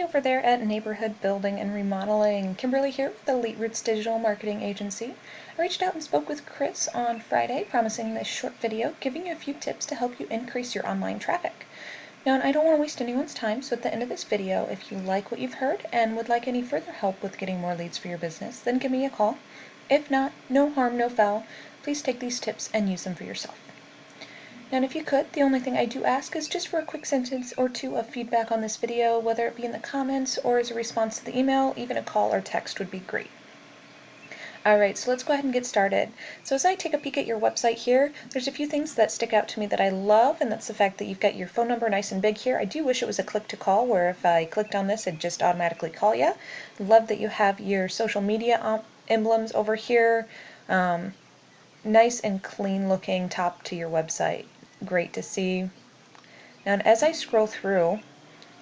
over there at Neighborhood Building and Remodeling. Kimberly here with the Elite Roots Digital Marketing Agency. I reached out and spoke with Chris on Friday, promising this short video, giving you a few tips to help you increase your online traffic. Now, I don't want to waste anyone's time, so at the end of this video, if you like what you've heard and would like any further help with getting more leads for your business, then give me a call. If not, no harm, no foul. Please take these tips and use them for yourself. And if you could, the only thing I do ask is just for a quick sentence or two of feedback on this video, whether it be in the comments or as a response to the email. Even a call or text would be great. Alright, so let's go ahead and get started. So as I take a peek at your website here, there's a few things that stick out to me that I love, and that's the fact that you've got your phone number nice and big here. I do wish it was a click to call, where if I clicked on this, it'd just automatically call you. Love that you have your social media emblems over here. Nice and clean looking top to your website. Great to see. Now, and as I scroll through,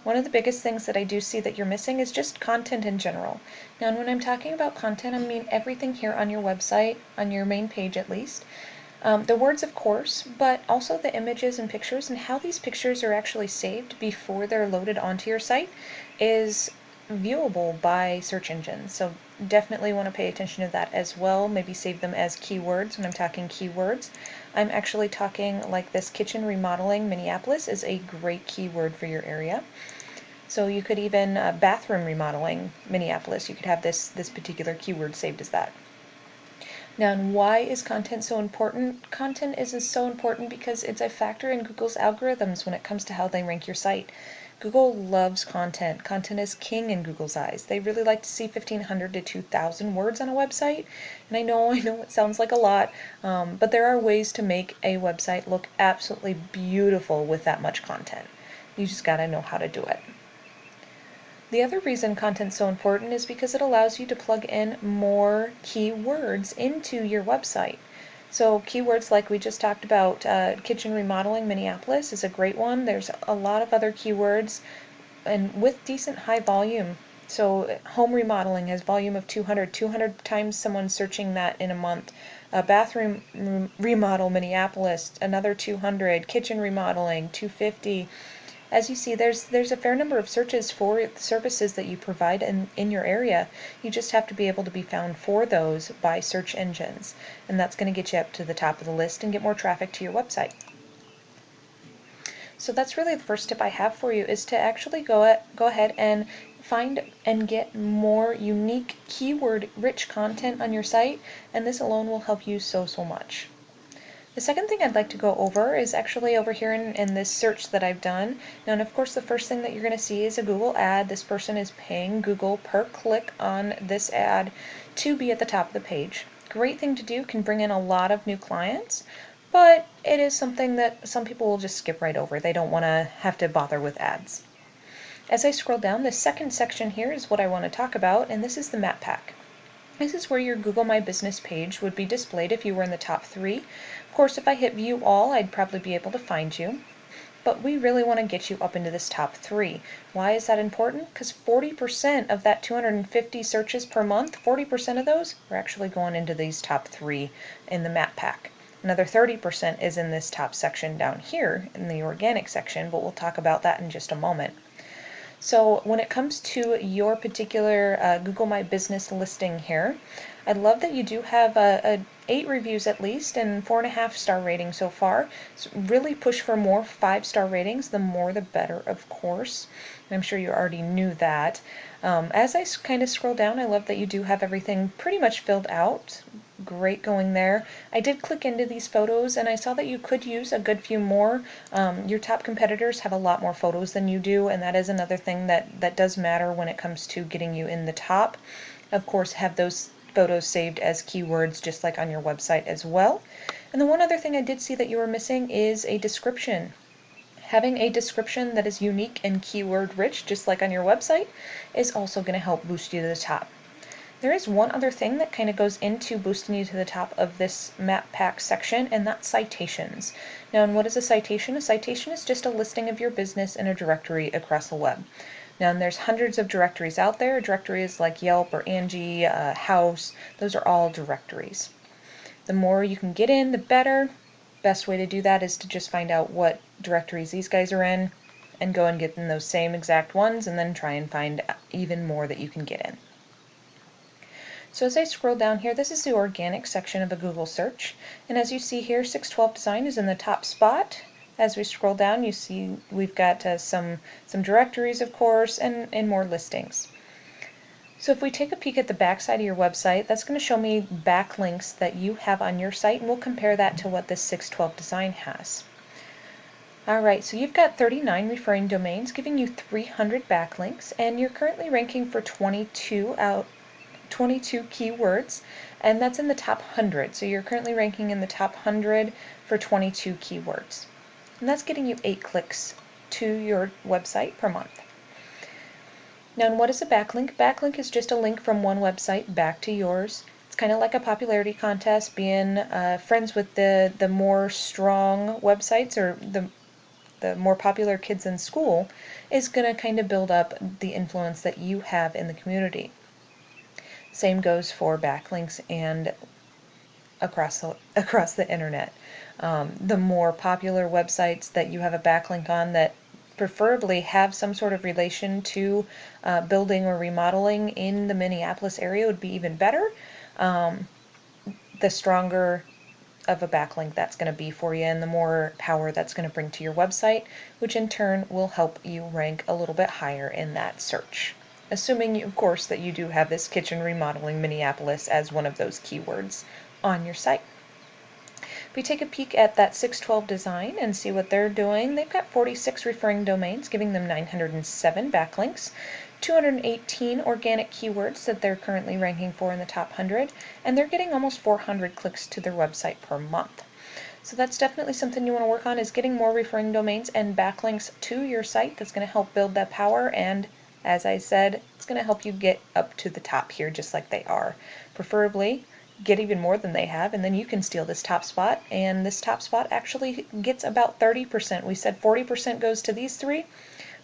one of the biggest things that I do see that you're missing is just content in general. Now, and when I'm talking about content, I mean everything here on your website, on your main page at least. The words, of course, but also the images and pictures, and how these pictures are actually saved before they're loaded onto your site is viewable by search engines. So definitely want to pay attention to that as well. Maybe save them as keywords when I'm talking keywords. I'm actually talking like this kitchen remodeling Minneapolis is a great keyword for your area. So you could even bathroom remodeling Minneapolis. You could have this particular keyword saved as that. Now, and why is content so important? Content is so important because it's a factor in Google's algorithms when it comes to how they rank your site. Google loves content. Content is king in Google's eyes. They really like to see 1,500 to 2,000 words on a website. And I know it sounds like a lot, but there are ways to make a website look absolutely beautiful with that much content. You just gotta know how to do it. The other reason content's so important is because it allows you to plug in more keywords into your website. So keywords like we just talked about, kitchen remodeling Minneapolis is a great one. There's a lot of other keywords and with decent high volume. So home remodeling has volume of 200 times someone searching that in a month. Bathroom remodel Minneapolis, another 200. Kitchen remodeling, 250. As you see, there's a fair number of searches for the services that you provide in your area. You just have to be able to be found for those by search engines, and that's going to get you up to the top of the list and get more traffic to your website. So that's really the first tip I have for you, is to actually go ahead and find and get more unique keyword-rich content on your site, and this alone will help you so much. The second thing I'd like to go over is actually over here in this search that I've done. Now, and of course, the first thing that you're going to see is a Google ad. This person is paying Google per click on this ad to be at the top of the page. Great thing to do, can bring in a lot of new clients, but it is something that some people will just skip right over. They don't want to have to bother with ads. As I scroll down, the second section here is what I want to talk about, and this is the map pack. This is where your Google My Business page would be displayed if you were in the top 3. Of course, if I hit view all, I'd probably be able to find you. But we really want to get you up into this top 3. Why is that important? Because 40% of that 250 searches per month, 40% of those are actually going into these top 3 in the map pack. Another 30% is in this top section down here in the organic section, but we'll talk about that in just a moment. So when it comes to your particular Google My Business listing here, I love that you do have 8 reviews at least and 4.5-star rating so far. So really push for more 5-star ratings. The more the better, of course. I'm sure you already knew that. As I kind of scroll down, I love that you do have everything pretty much filled out. Great going there. I did click into these photos and I saw that you could use a good few more. Your top competitors have a lot more photos than you do, and that is another thing that does matter when it comes to getting you in the top. Of course, have those photos saved as keywords just like on your website as well. And the one other thing I did see that you were missing is a description. Having a description that is unique and keyword rich, just like on your website, is also going to help boost you to the top. There is one other thing that kind of goes into boosting you to the top of this map pack section, and that's citations. Now, and what is a citation? A citation is just a listing of your business in a directory across the web. Now, and there's hundreds of directories out there. Directories like Yelp or Angie, House, those are all directories. The more you can get in, the better. Best way to do that is to just find out what directories these guys are in and go and get in those same exact ones and then try and find even more that you can get in. So as I scroll down here, this is the organic section of a Google search, and as you see here, 612 Design is in the top spot. As we scroll down, you see we've got some directories, of course, and more listings. So if we take a peek at the back side of your website, that's going to show me backlinks that you have on your site, and we'll compare that to what this 612 Design has. Alright, so you've got 39 referring domains giving you 300 backlinks, and you're currently ranking for 22 keywords, and that's in the top 100. So you're currently ranking in the top 100 for 22 keywords. And that's getting you 8 clicks to your website per month. Now, what is a backlink? Backlink is just a link from one website back to yours. It's kind of like a popularity contest, being friends with the more strong websites or the more popular kids in school is going to kind of build up the influence that you have in the community. Same goes for backlinks and across the internet. The more popular websites that you have a backlink on that preferably have some sort of relation to building or remodeling in the Minneapolis area would be even better. The stronger of a backlink that's going to be for you, and the more power that's going to bring to your website, which in turn will help you rank a little bit higher in that search. Assuming, of course, that you do have this kitchen remodeling Minneapolis as one of those keywords on your site. If we take a peek at that 612 Design and see what they're doing, they've got 46 referring domains, giving them 907 backlinks, 218 organic keywords that they're currently ranking for in the top 100, and they're getting almost 400 clicks to their website per month. So that's definitely something you want to work on, is getting more referring domains and backlinks to your site. That's going to help build that power, and as I said, it's going to help you get up to the top here just like they are. Preferably get even more than they have, and then you can steal this top spot, and this top spot actually gets about 30%. We said 40% goes to these three,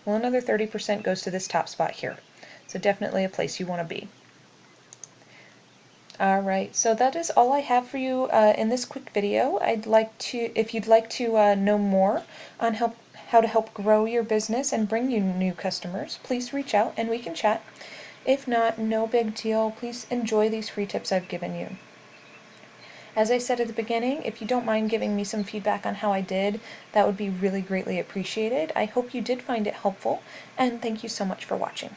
well, another 30% goes to this top spot here. So definitely a place you want to be. Alright, so that is all I have for you in this quick video. If you'd like to know more on how to help grow your business and bring you new customers, please reach out and we can chat. If not, no big deal. Please enjoy these free tips I've given you. As I said at the beginning, if you don't mind giving me some feedback on how I did, that would be really greatly appreciated. I hope you did find it helpful, and thank you so much for watching.